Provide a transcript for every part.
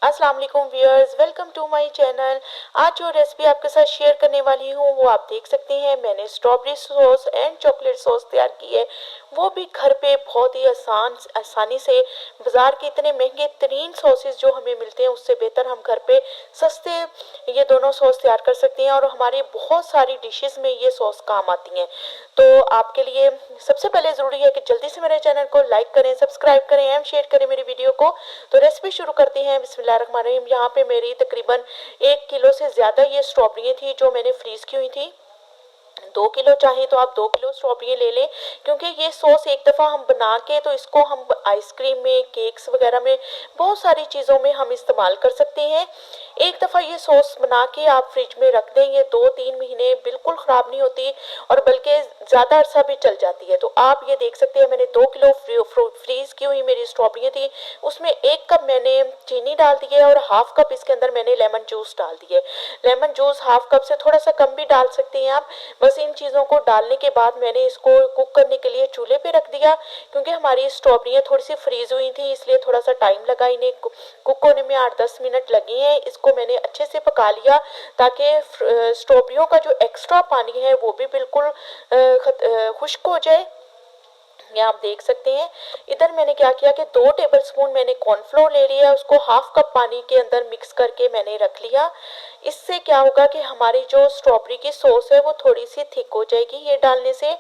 अस्सलाम वालेकुम viewers, welcome to my channel. आज जो रेसिपी आपके साथ शेयर करने वाली हूँ वो आप देख सकते हैं। मैंने strawberry sauce and chocolate sauce तैयार की है, वो भी घर पे बहुत ही आसानी से। बाजार के इतने महंगे तरीन सॉसेस जो हमें मिलते हैं उससे बेहतर हम घर पे सस्ते ये दोनों सॉस तैयार कर सकते हैं और हमारी बहुत सारी डिशेस में ये सॉस काम आती हैं। तो आपके लिए सबसे पहले ज़रूरी है कि जल्दी से मेरे चैनल को लाइक करें, सब्सक्राइब करें एंड शेयर करें मेरी वीडियो को। तो रेसिपी शुरू करते हैं। बिस्मिल्लाहिर्रहमानिर्रहीम। यहाँ पे मेरी तकरीबन 1 किलो से ज़्यादा ये स्ट्रॉबेरी थी जो मैंने फ्रीज की हुई थी। 2 किलो चाहिए तो आप 2 किलो स्ट्रॉबेरी ले लें, क्योंकि ये सॉस एक दफ़ा हम बना के तो इसको हम आइसक्रीम में, केक्स वगैरह में, बहुत सारी चीज़ों में हम इस्तेमाल कर सकते हैं। एक दफ़ा ये सॉस बना के आप फ्रिज में रख दें, ये 2-3 महीने बिल्कुल ख़राब नहीं होती और बल्कि ज़्यादा अरसा भी चल जाती है। तो आप ये देख सकते हैं, मैंने 2 किलो फ्रीज की हुई मेरी स्ट्रॉबेरी थी, उसमें 1 कप मैंने चीनी डाल दी है और हाफ कप इसके अंदर मैंने लेमन जूस डाल दिए। लेमन जूस हाफ कप से थोड़ा सा कम भी डाल सकते हैं आप। बस इन चीज़ों को डालने के बाद मैंने इसको कुक करने के लिए चूल्हे पे रख दिया, क्योंकि हमारी स्ट्रॉबेरियाँ थोड़ी सी फ्रीज हुई थी इसलिए थोड़ा सा टाइम लगा इन्हें कुक होने में। 8-10 मिनट लगे हैं। इसको मैंने अच्छे से पका लिया ताकि स्ट्रॉबेरियों का जो एक्स्ट्रा पानी है वो भी बिल्कुल खुश्क हो जाए। ये आप देख सकते हैं। इधर मैंने क्या किया कि 2 टेबल स्पून मैंने कॉर्नफ्लोर ले लिया, उसको हाफ कप पानी के अंदर मिक्स करके मैंने रख लिया। इससे क्या होगा कि हमारी जो स्ट्रॉबेरी की सॉस है वो थोड़ी सी थिक हो जाएगी ये डालने से।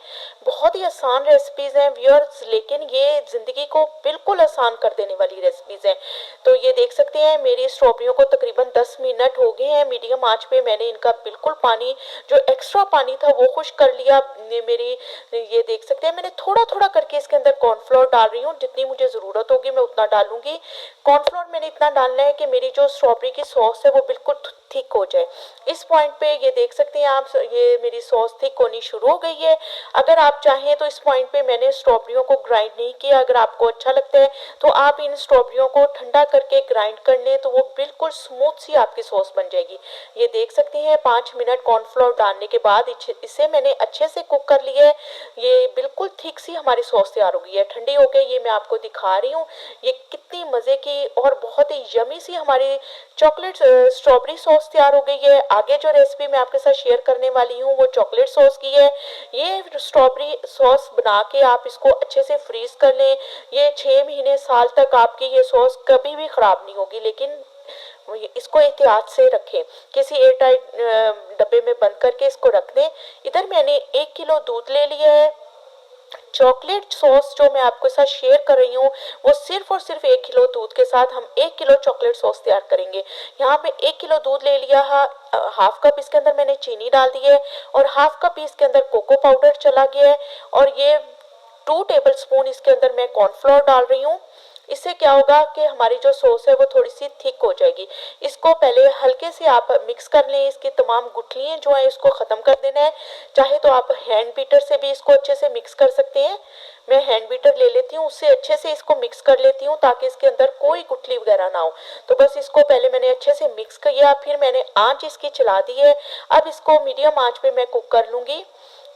बहुत ही आसान रेसिपीज़ हैं व्यूअर्स, लेकिन ये ज़िंदगी को बिल्कुल आसान कर देने वाली रेसिपीज़ हैं। तो ये देख सकते हैं मेरी स्ट्रॉबेरियों को तकरीबन 10 मिनट हो गए हैं। मीडियम आंच पे मैंने इनका बिल्कुल पानी, जो एक्स्ट्रा पानी था वो खुश कर लिया। मेरी ये देख सकते हैं मैंने थोड़ा थोड़ा करके इसके अंदर कॉर्नफ्लोर डाल रही हूँ, जितनी मुझे ज़रूरत होगी मैं उतना डालूंगी। कॉर्नफ्लोर मैंने इतना डालना है कि मेरी जो स्ट्रॉबेरी की सॉस है वो बिल्कुल थिक हो जाए। इस पॉइंट पे ये देख सकते हैं आप, ये मेरी सॉस थिक होनी शुरू हो गई है। अगर आप चाहें तो इस पॉइंट पे मैंने स्ट्रॉबेरियों को ग्राइंड नहीं किया। अगर आपको अच्छा लगता है तो आप इन स्ट्रॉबेरियों को ठंडा करके ग्राइंड कर लें, तो वो बिल्कुल स्मूथ सी आपकी सॉस बन जाएगी। ये देख सकते हैं 5 मिनट कॉर्नफ्लोर डालने के बाद इसे मैंने अच्छे से कुक कर लिया है। ये बिल्कुल थिक सी हमारी सॉस तैयार हो गई है, ठंडी हो गई। ये मैं आपको दिखा रही हूँ ये कितनी मज़े की और बहुत ही यमी सी हमारी चॉकलेट स्ट्रॉबेरी सॉस तैयार हो गई है। आगे जो रेसिपी मैं आपके साथ शेयर करने वाली हूँ वो चॉकलेट सॉस की है। ये स्ट्रॉबेरी सॉस बना के आप इसको अच्छे से फ्रीज कर लें। ये 6 महीने साल तक आपकी ये सॉस कभी भी ख़राब नहीं होगी, लेकिन इसको एहतियात से रखें। किसी एयर टाइट डब्बे में बंद करके इसको रख दें। इधर मैंने 1 किलो दूध ले लिया है। चॉकलेट सॉस जो मैं आपके साथ शेयर कर रही हूँ वो सिर्फ और सिर्फ 1 किलो दूध के साथ हम 1 किलो चॉकलेट सॉस तैयार करेंगे। यहाँ पे 1 किलो दूध ले लिया है, हाफ कप इसके अंदर मैंने चीनी डाल दी है और हाफ कप इसके अंदर कोको पाउडर चला गया है और ये 2 टेबल स्पून इसके अंदर मैं कॉर्नफ्लोर डाल रही हूँ। इससे क्या होगा कि हमारी जो सॉस है वो थोड़ी सी थिक हो जाएगी। इसको पहले हल्के से आप मिक्स कर लें, इसकी तमाम गुठलियाँ जो है इसको ख़त्म कर देना है। चाहे तो आप हैंड बीटर से भी इसको अच्छे से मिक्स कर सकते हैं। मैं हैंड बीटर ले लेती हूँ, उससे अच्छे से इसको मिक्स कर लेती हूँ ताकि इसके अंदर कोई गुठली वगैरह ना हो। तो बस इसको पहले मैंने अच्छे से मिक्स किया, फिर मैंने आँच इसकी चला दी है। अब इसको मीडियम आँच पे मैं कुक कर लूँगी।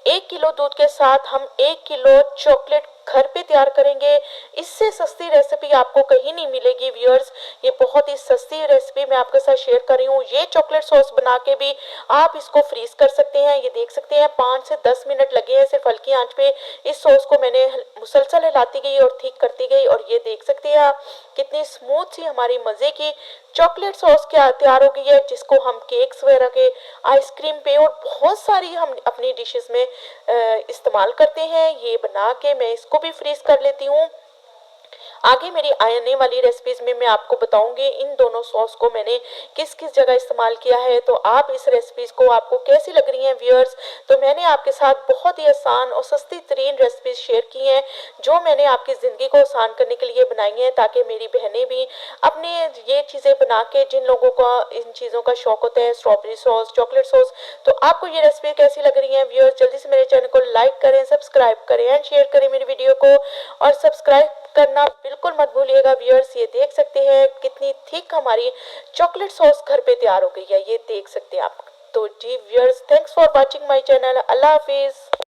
1 किलो दूध के साथ हम 1 किलो चॉकलेट घर पे तैयार करेंगे। इससे सस्ती रेसिपी आपको कहीं नहीं मिलेगी व्यूअर्स। ये बहुत ही सस्ती रेसिपी मैं आपके साथ शेयर कर रही हूँ। ये चॉकलेट सॉस बना के भी आप इसको फ्रीज कर सकते हैं। ये देख सकते हैं 5 से 10 मिनट लगे हैं सिर्फ हल्की आंच पे। इस सॉस को मैंने मुसलसल हिलाती गई और ठीक करती गई और ये देख सकते हैं आप कितनी स्मूथ सी हमारी मज़े की चॉकलेट सॉस क्या तैयार हो गई है, जिसको हम केक्स वगैरह के, आइसक्रीम पे और बहुत सारी हम अपनी डिशेस में इस्तेमाल करते हैं। ये बना के मैं इसको भी फ्रीज कर लेती हूँ। आगे मेरी आने वाली रेसिपीज में मैं आपको बताऊंगी इन दोनों सॉस को मैंने किस किस जगह इस्तेमाल किया है। तो आप इस रेसिपीज को आपको कैसी लग रही हैं व्यूअर्स। तो मैंने आपके साथ बहुत ही आसान और सस्ती तरीन रेसिपीज शेयर की हैं जो मैंने आपकी ज़िंदगी को आसान करने के लिए बनाई हैं, ताकि मेरी बहनें भी अपने ये चीज़ें बना के, जिन लोगों का इन चीज़ों का शौक होता है, स्ट्रॉबेरी सॉस, चॉकलेट सॉस। तो आपको ये रेसिपी कैसी लग रही है व्यूअर्स, जल्दी से मेरे चैनल को लाइक करें, सब्सक्राइब करें एंड शेयर करें मेरी वीडियो को। और सब्सक्राइब करना बिल्कुल मत भूलिएगा व्यूअर्स। ये देख सकते हैं कितनी थिक हमारी चॉकलेट सॉस घर पे तैयार हो गई है, ये देख सकते हैं आप। तो जी viewers, thanks for watching my channel. अल्लाह हाफिज।